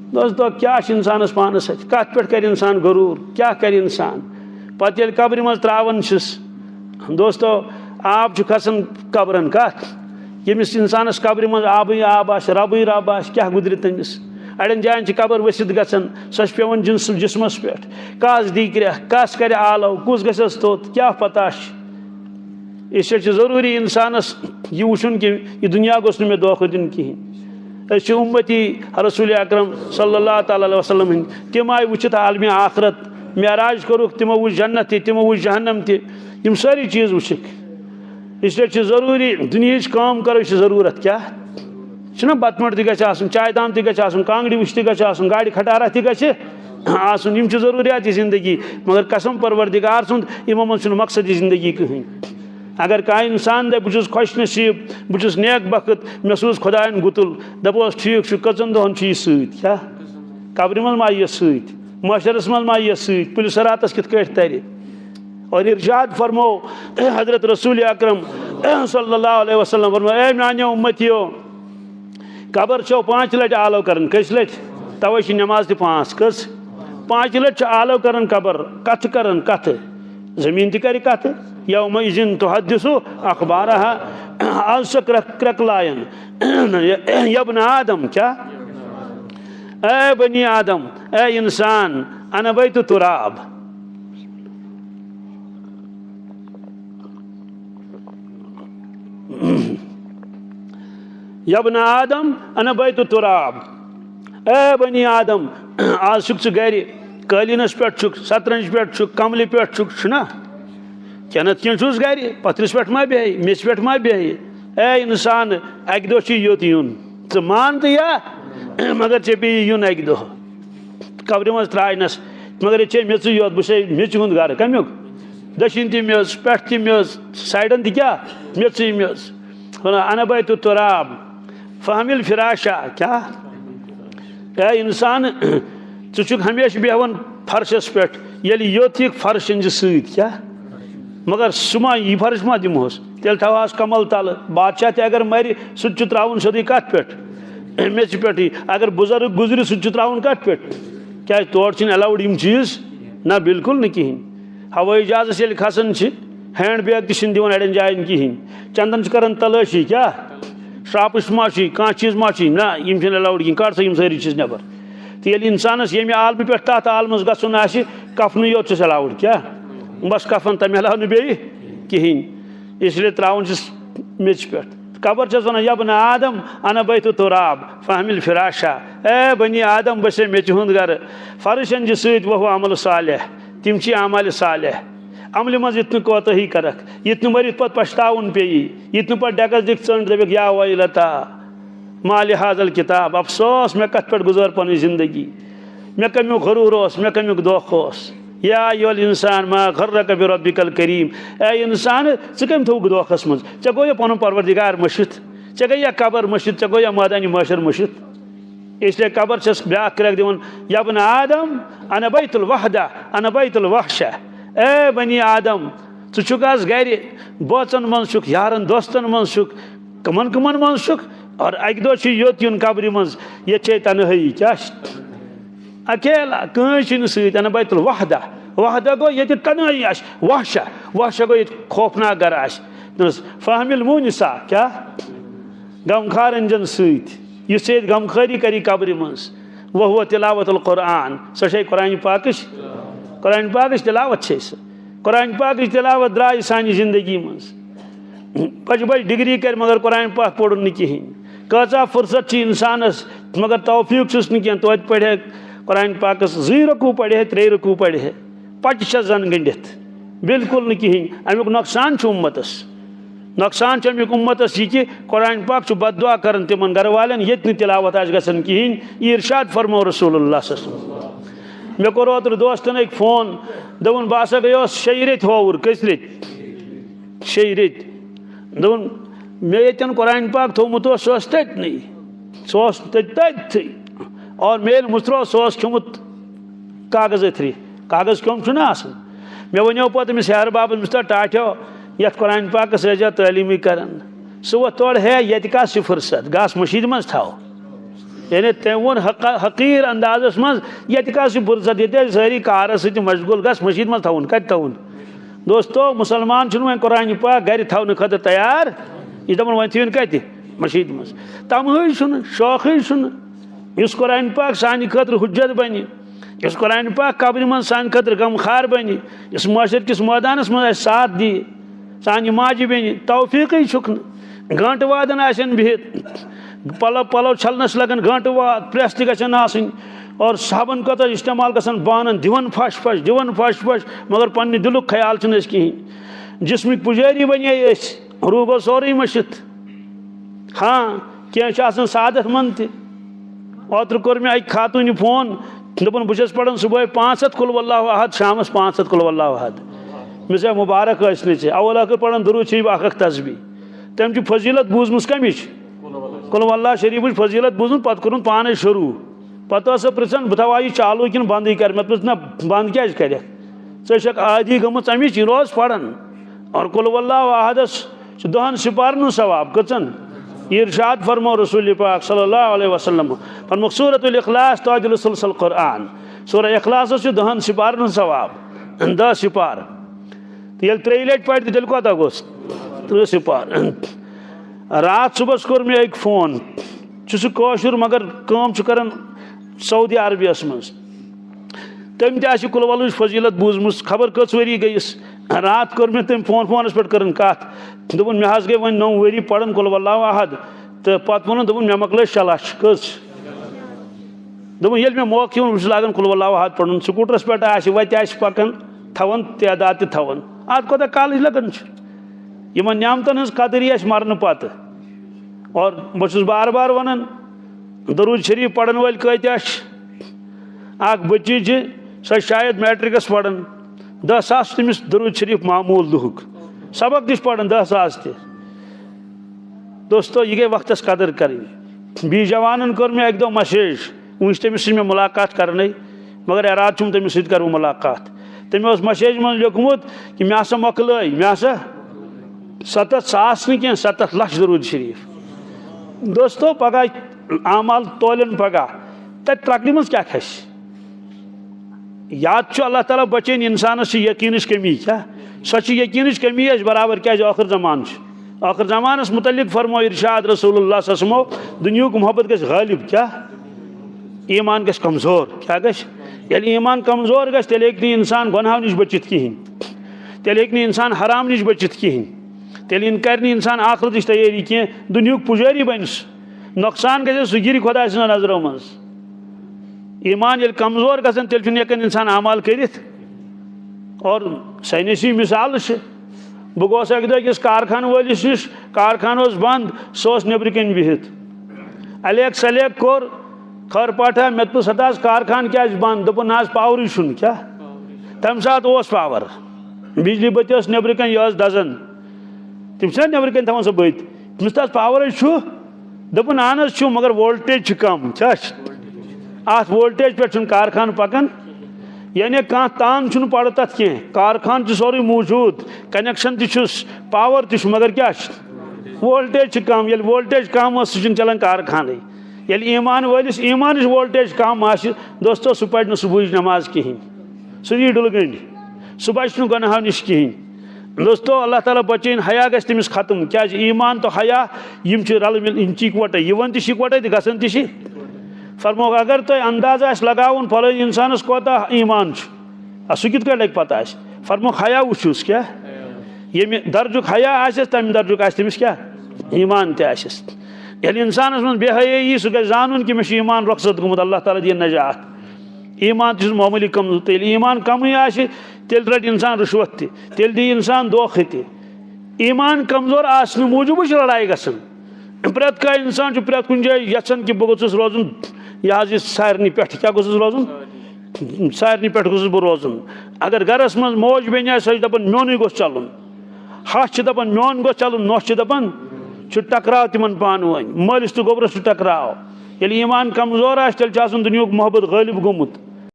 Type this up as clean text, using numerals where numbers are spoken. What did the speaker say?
दोस्तों क्या इंसानस पानस कत पे कर इंसान गरूर क्या कर इंसान पत ये कब्र मज त्रावन दोस्तों आब खसन कब्रन कत यमिस इंसानस कब्र मज आब आब रब रब क्या गुजर तमिस अड़न जान कब्र वसित गसन सो पेवन जिस्मस पे कस दी कस कर आलो कुस गस तोत क्या पता इसलिए जरूरी इंसानस यह वुचन कि यह दुनिया गोस मे धोख दिन कहें उम्मती रसूल अकरम सल्लल्लाहु अलैहि वसल्लम तम आय वुचित आलम आखरत मेराज कोरुक तिमो वुच जन्नत तिमो वुच जहन्नम तम सारी चीज वुचिक इसलिए जरूरी दुनिया काम करो जरूरत क्या बतमट तक चाय दाम तक कांगड़ी वुच तक गाड़ी खटारा तक जरूरियात जिंदगी मगर कसम परवरदिगार सुंद इमो मन मकसद जिंदगी कहीं अगर कह इंसान दे बहुत खुश नसीब बहुत नेक बखत मे सूज खुदायन गुतुल दपोस ठीक कचन दोहन क्या कब्र मज मा मशरस मज मा पुलिस रातस कित तर और इरशाद फरमो हजरत रसूल अकरम सल्लल्लाहु अलैहि वसल्लम फरमो ए मानियो उम्मतियो कब्र छो 5 लट आलो करन कस लट तवे नमाज त 5 लट आलो करन कब्र कथ करन कथ जमीन तक कथ यौमइज़िन तुहद्दिसु अखबारहा आज से क्रकलायन यब्न आदम क्या ए बनी आदम ए इंसान अना बैतु तुराब यब्न आदम अना बैतु तुराब ए बनी आदम आज छुक गर कालीनस पे सतरंज पे कमल पे ना कनत किस गर पथरस पे मा बे मेस पे मा बे ए इंसान अक दो योत यून च मान तो या मगर चे पे यून अक दो कब्र मज त्रायनस मगर ये मेच योत बह मेच हुंद गर कमुक दशिन तमेज पे तमेज साइडन क्या मेच मेज अना बैतु तुराब फहमिल फिराशा क्या ए इंसान चुक हमेशा बेहन फर्शस पे योत फर्श सत क्या मगर सुमा यह फर्श मा दिमोस तेल थवास कमल तल बादशाह ते अगर मर सह त्रावन सोदी कत पे मेच पे अगर बुजुर्ग गुजर सह त्रावन कत पे क्या तौर अलाउड यम चीज ना बिल्कुल न कहें हवाई जहाज ये खसान हैंड बैग तन दिवान अड़न जायन कहें चंदन कर तलाशी क्या श्रापस मा कह चीज मा ना यम अलाउड कहें कड़ सा सारी चीज नबर तो ये इंसानस ये आलम पे तथ आलमस गसन कफन योत अलाउड क्या बस कफन तमें अलाव बे कहें इसलिए त्रावन मेच पे कबर वन यब्न आदम अना बैतु तुराब फहमिल फिराशा ए बनी आदम बसे मेच हुंद गर फर्शन सत वह अमल सालह तिम अमल सालह अमल मज ये कोताही करक ये मरित पे पछतावन पे ये पे डेकस दिख चंड दबिक या वैलता माल हाजल किताब अफसोस मे कत पे गुजर पन जिंदगी मे कम्युक गरूर मे कम्युक दोख या योल इंसान मा गर्रक बिरब्बिकल करीम ए इंसान कम थोक दोखस मज चे गो पन परवरदिगार मशित चे गई कबर मशित चे गो मैदान महशर मशित इसलिए कबर छस ब्या क्रक दिवन यब्न आदम अना बैतुल वहदा अना बैतुल वहशा ए बनी आदम चुक आज गर बोचन मन छुक यारन दोस्तन मन छुक कमन कमन मन छुक और अक दो योत यून कब्र मज ये तनहाई क्या अकेला कहीं सना बैतुल वहदा वहदा गो ये तनहाई वहशा वहशा गो ये खौफनाक गर फहमिल मुनिसा क्या गमखारन जन सत गमखारी करी कब्र मज वह हुआ तिलावतुल कुरान सह कुरान पाकश तिलावत कुरान पाकश तिलावत द्राय सानि जिंदगी मज बज बज डिग्री कर मगर कुरान पाक पोड़ न कहें कचा फुर्सत इंसानस मगर तौफीक कह तो पढ़े कुरान पाकस 2 रकू पढ़े 3 रकू पढ़े पच जन गंडित बिल्कुल न कहें अमुक नुकसान उम्मतस नुकसान अमुक उम्मतस यह कि कुरान पाक बददुआ कर तिमन गर वालन ये तिलावत गसन कहें यह इरशाद फरमो रसूलुल्लाह मे कोर ओतर दोस्तन एक फोन दोन बह हसा गो 6 रेत होवर कस रेत 6 रेत दोन मे ये कुरान पाक थोमुत सह तथन सह तथी और मेल मुस्तरो सह खिमुत कागज अथरी कागज क्यों मे वो पे तमिस यार बाब टाठो ये कुरान पाकस तालीमी कर सह वो तोड़ है ये फुर्सत गास मशीद मज थो यानी तम वो हकीर अंदाजस मज ये फुर्सत ये सारी कार सत मशगूल गस मशीद मज थवन कत थवन दोस्तों मुसलमान वो कुरान पाक घर थवन खत तैयार यह दपान वो थवन कत मशीद मज तमह शौक इस कुरान पाक सान खतर हुज्जत बन इस कुरान पाक कब्र मन सान खतर गमखार बन इस माशर किस मैदानस मज साथ दी सान माजि बेन तौफीक गंट वादन आसन बिहित पलो पलो छलनस लगन गंट वाद प्रेस तन आसन और साबन कत इस्तेमाल गसन बानन दिवन फश फश मगर पन्ने दिलुक ख्याल कहीं जिस्मिक पुजारी बने रू गो सोरे मशित हाँ क्या सादत मन तत्र कोर मे अक खातून फोन दोपन बहुत पढ़ान सुबह 500 कुल वल्लाहु अहद शामस 500 कुल वल्लाहु अहद मे मुबारक चे अवल पढ़ान दुरूद शरीफ अख तस्बी तम फजीलत बूजम कमिश कुल वल्लाह शरीफ फजीलत बूजम पे कोर पाने शुरू पे पृछन बह थवा यह चालू कि बंद कर मे ना बंद क्या कर आदि गमुत अमिच यह रोज पढ़ान और कुल वल्लाहु अहदस 10 सिपारन सवाब कचन इरशाद फरमो रसूल पाक सल्लल्लाहु अलैहि वसल्लम फरमो सूरतुल इखलास ताजुल सुलसल कुरान सूरह इखलास 10 सिपारन सवाब 10 सिपार ये 3 लट पढ़ तेल कत गोस 3 सिपार रात सुबह कोर मे एक फोन कशुर मगर कम कर सऊदी अरबियस मज तम तुल वल फजीलत बूजम खबर कस वरी गईस रात कोर मे तम फोनस पे कर कत दोपन मे गई वो 9 वरी पढ़न कुल वल्लाहु अहद तो पे वो दोपन मे मकल 6 लक्ष कस दोपन ये मे मौके वो लागन कुल वल्लाहु अहद पढ़न स्कूटरस पे वत पकन थवन तादाद थवन अत कोता कॉलेज लगन इन नियामतन हज कदरी मरन पत और बहुत बार बार वनान दरूद शरीफ पढ़न वाल कत बच्ची सो शायद मैट्रिकस पढ़न 10 सास तमिस दरूद शरीफ मामूल दुख सबक दिश पढ़न 10 सास ते दोस्तों यह गई वक्तस कदर करें बी जवानन कर मे एक दो मैसेज वो तमिस मे मुलाकात करने मगर इराद चुम तमिस सत कर मुलाकात तमें मैसेज मन लिखमुत कि मे हसा मकल मे हसा 7 सास न 7 लक्ष दरूद शरीफ दोस्तों पगह आमाल तोलन पगह तत ट्रकनी मज क्या खस याद अल्लाह ताला बचन इंसानस यकीन कमी क्या सो यकीन कमी बराबर क्या आखिर जमानस मुतलिक फरमो इरशाद रसूलुल्लाह सल्लल्लाहु अलैहि वसल्लम दुनिया मोहब्बत गस गालिब क्या ईमान गस कमजोर क्या गस यदि ईमान कमजोर गस तेल हेक इंसान गुनाह निश बचित कहीं तेल हेक इंसान हराम निश बचित कहीं तेल कर इंसान आखिरत तैयारी कह दुनिया पुजारी बन नुकसान गए सह गिर खुदा नजरों मज ईमान ये कमजोर गसन तेल हेकन इंसान अमाल कर और साइनसी मिसाल बह गोस एक दो कारखान वलिस नश कारखान बंद सह नबर कन बिहित अलेक सलेक कोर खर पाठा मे तो सदा कारखान क्या बंद दोपन आज पावर क्या तम सात पावर बिजली बत्ती नबर कन यह दजन तम नबर कन थवान सह बत तमिस पावर दोपन अहन मगर वोल्टेज कम क्या अत वोल्टेज पे कारखान पकान यानी कह तान पड़ तथ कह कारखान सोरे मौजूद कनेक्शन तुस पावर तुस मगर क्या वोल्टेज कम ये वोल्टेज कम सह चलान कारखान ये ईमान वलिस ईमान वोल्टेज कम दोस्तों सह पढ़ सुबह नमाज कहीं सह डुलगंड सह बच गुनाह नश कहीं दोस्तों अल्लाह ताला बचन हया गस तमिस खत्म क्या ईमान तो हया यम रल मिल इकवटे यवन तिकवटे तो गसन ति फरमो अगर तुम अंदाज लगान फल इंसानस कोता ईमान सह कित लग पता फरमो हया वुस क्या ये दर्जुक हया तम दर्जुक तमिस क्या ईमान तस ये इंसानस मन बेहयाई सह गई जानन कि मे ईमान रुखसत गुमुत अल्लाह ताला दी नजात ईमान तुम मामूली कम तेल ईमान कम तेल रट इंसान रुश्वत तेल दी इंसान धोखे ईमान कमजोर आसने मूजूब लड़ाई गसन प्रेत का इंसान प्रेत कुन जाए यन कि बह गोस रोजन यह सारे पे क्या गोस रोजन सारे पे गोस बह रोजन अगर घरस मज मौज बन सह दपान मोन गोस चलन हस दपान मोन गोस चलन नोस दपान टकराव तिमन पान वन मलिस तो गोबरस टकराव ये ईमान कमजोर तेल दुनिया मोहब्बत गालिब गोमुत